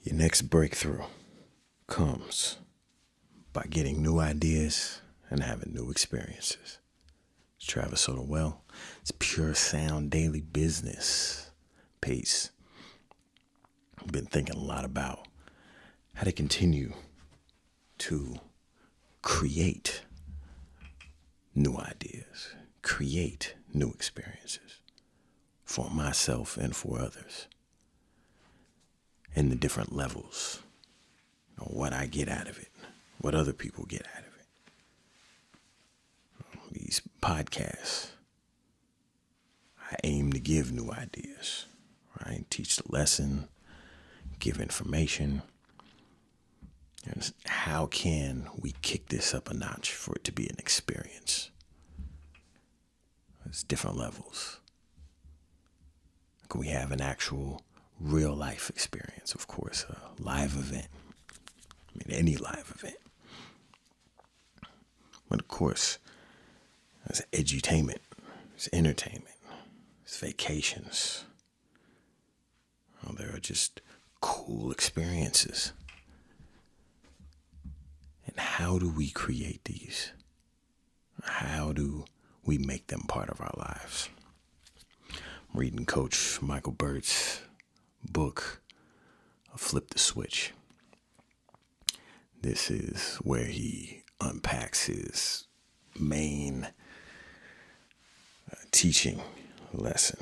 Your next breakthrough comes by getting new ideas and having new experiences. It's Travis Soda Well. It's pure sound daily business. Peace. I've been thinking a lot about how to continue to create new ideas, create new experiences for myself and for others. And the different levels, what I get out of it, what other people get out of it. These podcasts, I aim to give new ideas, right? Teach the lesson, give information. And how can we kick this up a notch for it to be an experience? There's different levels. Can we have an actual real life experience? Of course, a live event. Any live event. But of course, there's edutainment, there's entertainment, there's vacations. There are just cool experiences. And how do we create these? How do we make them part of our lives? I'm reading Coach Michael Burt's book, Flip the Switch. This is where he unpacks his main teaching lesson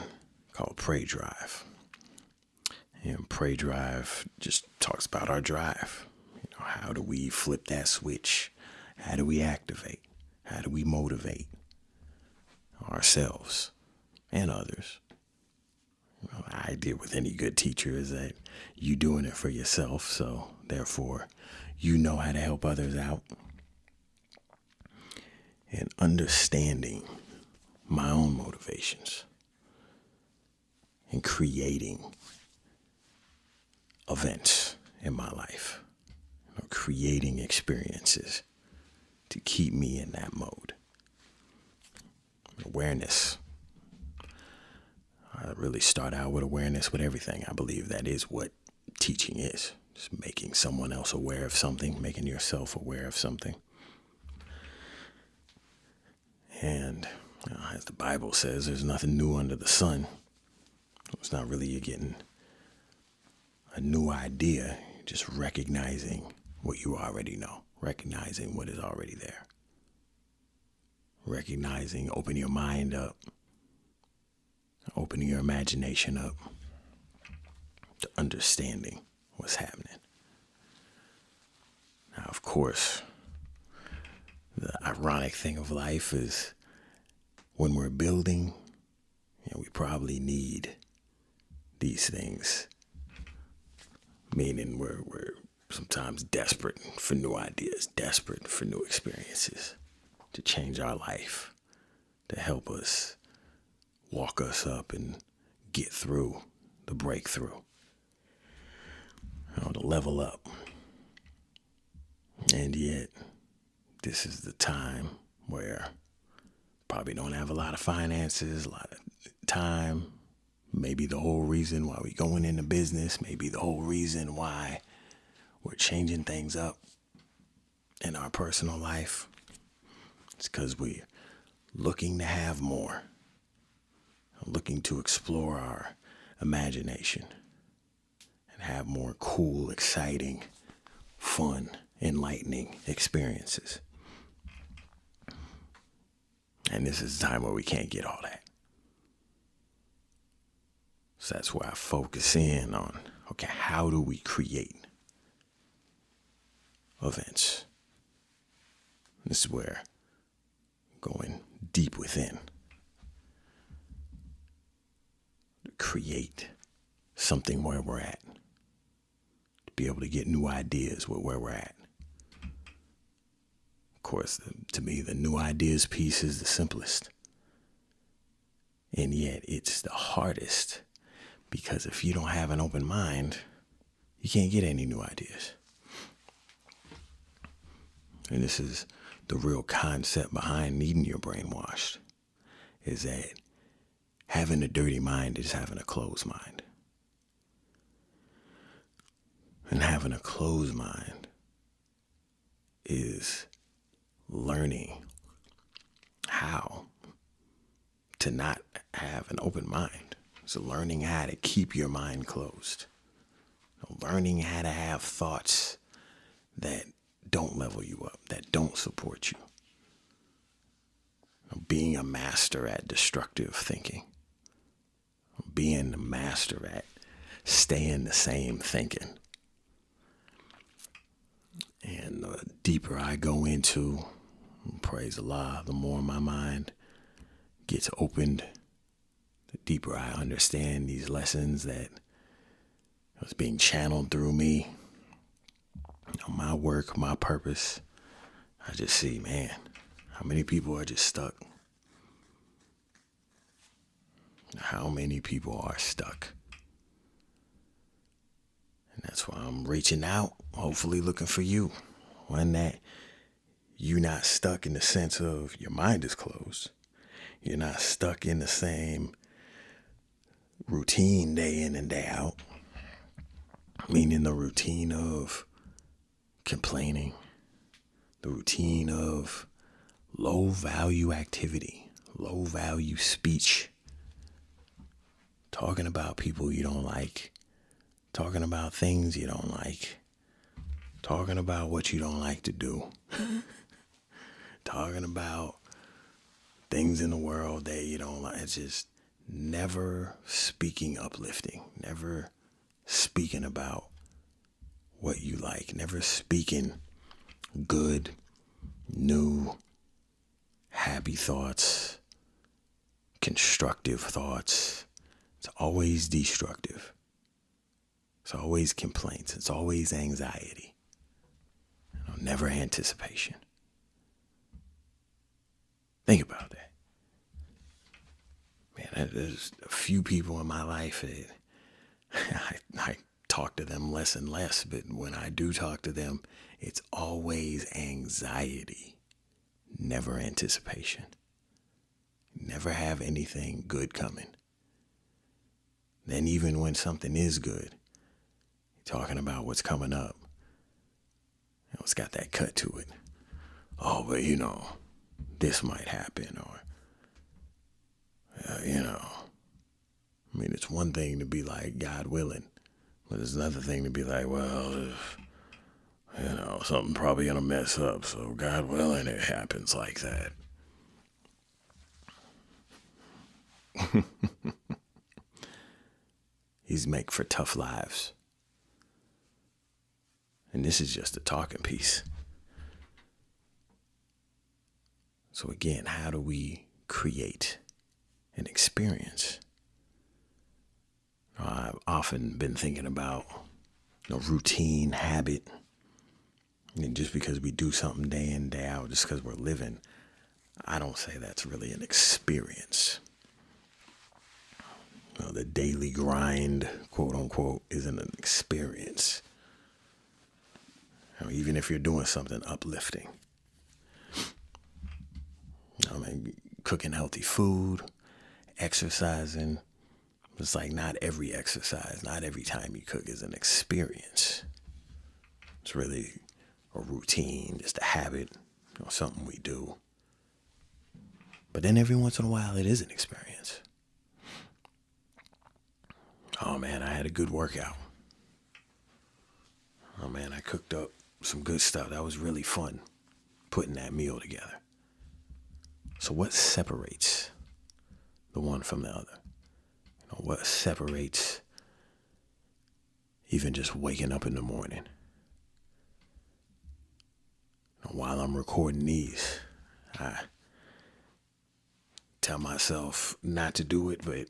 called Pray Drive. And Pray Drive just talks about our drive. How do we flip that switch? How do we activate? How do we motivate ourselves and others? The idea with any good teacher is that you doing it for yourself, so therefore you know how to help others out. And understanding my own motivations and creating events in my life, creating experiences to keep me in that mode. Awareness. I really start out with awareness with everything. I believe that is what teaching is. Just making someone else aware of something, making yourself aware of something. And as the Bible says, there's nothing new under the sun. It's not really you getting a new idea, just recognizing what you already know, recognizing what is already there. Recognizing, open your mind up, opening your imagination up to understanding what's happening. Now, of course, the ironic thing of life is when we're building, we probably need these things, meaning we're sometimes desperate for new ideas, desperate for new experiences to change our life, to help us, walk us up and get through the breakthrough, to level up. And yet, this is the time where probably don't have a lot of finances, a lot of time, maybe the whole reason why we're going into business, maybe the whole reason why we're changing things up in our personal life. It's because we're looking to have more, looking to explore our imagination and have more cool, exciting, fun, enlightening experiences. And this is a time where we can't get all that. So that's why I focus in on, okay, how do we create events? This is where going deep within to create something where we're at, to be able to get new ideas with where we're at. Of course, to me, the new ideas piece is the simplest. And yet it's the hardest, because if you don't have an open mind, you can't get any new ideas. And this is the real concept behind needing your brain washed, is that having a dirty mind is having a closed mind. And having a closed mind is learning how to not have an open mind. It's learning how to keep your mind closed. Learning how to have thoughts that don't level you up, that don't support you. Being a master at destructive thinking. Being a master at staying the same thinking. And the deeper I go into, praise Allah, the more my mind gets opened, the deeper I understand these lessons that was being channeled through me. My work, my purpose. I just see, man, how many people are just stuck. How many people are stuck. And that's why I'm reaching out, hopefully looking for you. One that you're not stuck in the sense of your mind is closed. You're not stuck in the same routine day in and day out. Meaning the routine of complaining, the routine of low value activity, low value speech, talking about people you don't like, talking about things you don't like, talking about what you don't like to do, talking about things in the world that you don't like. It's just never speaking uplifting, never speaking about what you like, never speaking good, new, happy thoughts, constructive thoughts. It's always destructive. It's always complaints. It's always anxiety. Never anticipation. Think about that. Man, there's a few people in my life that I talk to them less and less, but when I do talk to them, it's always anxiety, never anticipation. Never have anything good coming. Then even when something is good, you're talking about what's coming up. It's got that cut to it. Oh, but this might happen, or, I mean, it's one thing to be like, God willing, but it's another thing to be like, well, something probably gonna mess up, so God willing, it happens like that. These make for tough lives. And this is just a talking piece. So again, how do we create an experience? I've often been thinking about routine, habit. And just because we do something day in, day out, just because we're living, I don't say that's really an experience. The daily grind, quote unquote, isn't an experience. Even if you're doing something uplifting. Cooking healthy food, exercising. It's like not every exercise, not every time you cook is an experience. It's really a routine, just a habit, something we do. But then every once in a while, it is an experience. Oh man, I had a good workout. Oh man, I cooked up some good stuff. That was really fun, putting that meal together. So what separates the one from the other? What separates even just waking up in the morning? While I'm recording these, I tell myself not to do it, but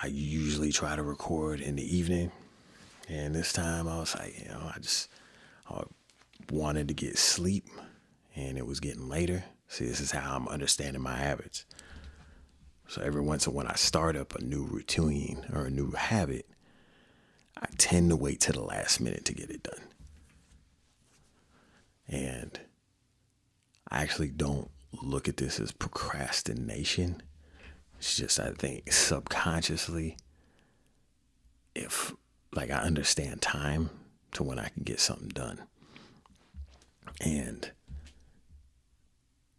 I usually try to record in the evening. And this time I was like, I wanted to get sleep, and it was getting later. See, this is how I'm understanding my habits. So every once in a while I start up a new routine or a new habit, I tend to wait till the last minute to get it done. And I actually don't look at this as procrastination. It's just, I think subconsciously, if like I understand time to when I can get something done. And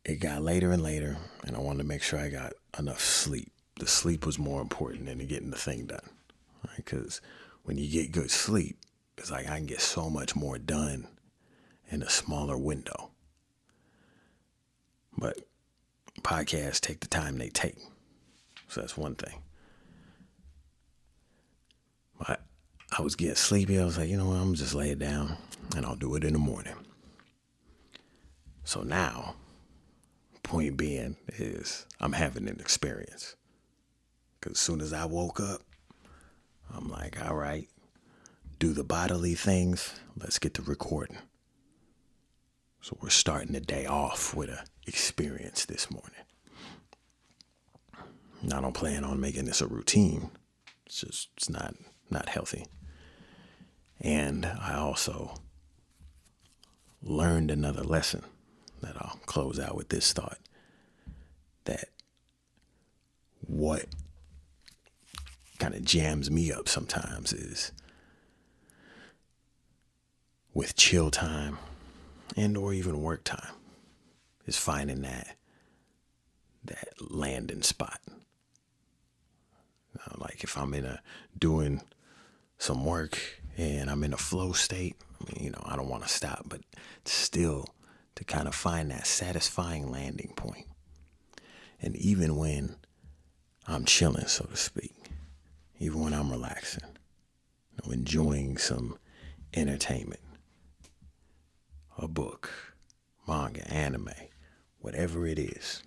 it got later and later, and I wanted to make sure I got enough sleep. The sleep was more important than getting the thing done, right? Because when you get good sleep, it's like I can get so much more done in a smaller window. But podcasts take the time they take. So that's one thing. But I was getting sleepy. I was like, you know what? I'm just lay it down and I'll do it in the morning. So now, point being is I'm having an experience. Because as soon as I woke up, I'm like, all right, do the bodily things. Let's get to recording. So we're starting the day off with an experience this morning. I don't plan on making this a routine. It's not healthy. And I also learned another lesson that I'll close out with this thought, that what kind of jams me up sometimes is with chill time and or even work time is finding that landing spot. Like if I'm doing some work and I'm in a flow state, I don't want to stop, but still to kind of find that satisfying landing point. And even when I'm chilling, so to speak, even when I'm relaxing, enjoying some entertainment, a book, manga, anime, whatever it is,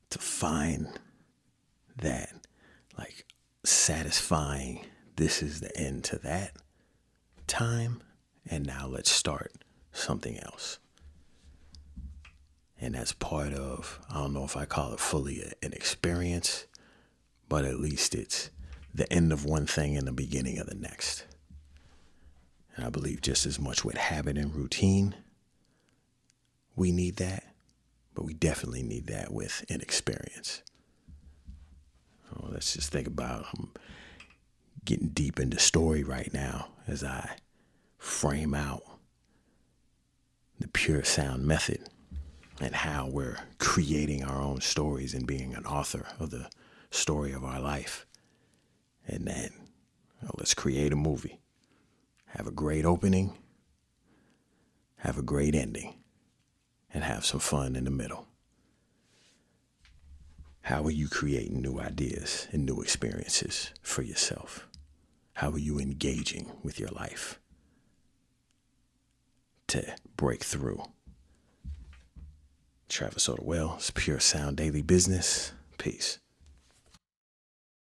to find that like satisfying, this is the end to that time, and now let's start something else. And that's part of, I don't know if I call it fully an experience, but at least it's the end of one thing and the beginning of the next. And I believe just as much with habit and routine, we need that, but we definitely need that with an experience. Let's just think about, I'm getting deep into story right now as I frame out the pure sound method and how we're creating our own stories and being an author of the story of our life. And then let's create a movie. Have a great opening, have a great ending, and have some fun in the middle. How are you creating new ideas and new experiences for yourself? How are you engaging with your life to break through? Travis Odewell, it's Pure Sound Daily Business. Peace.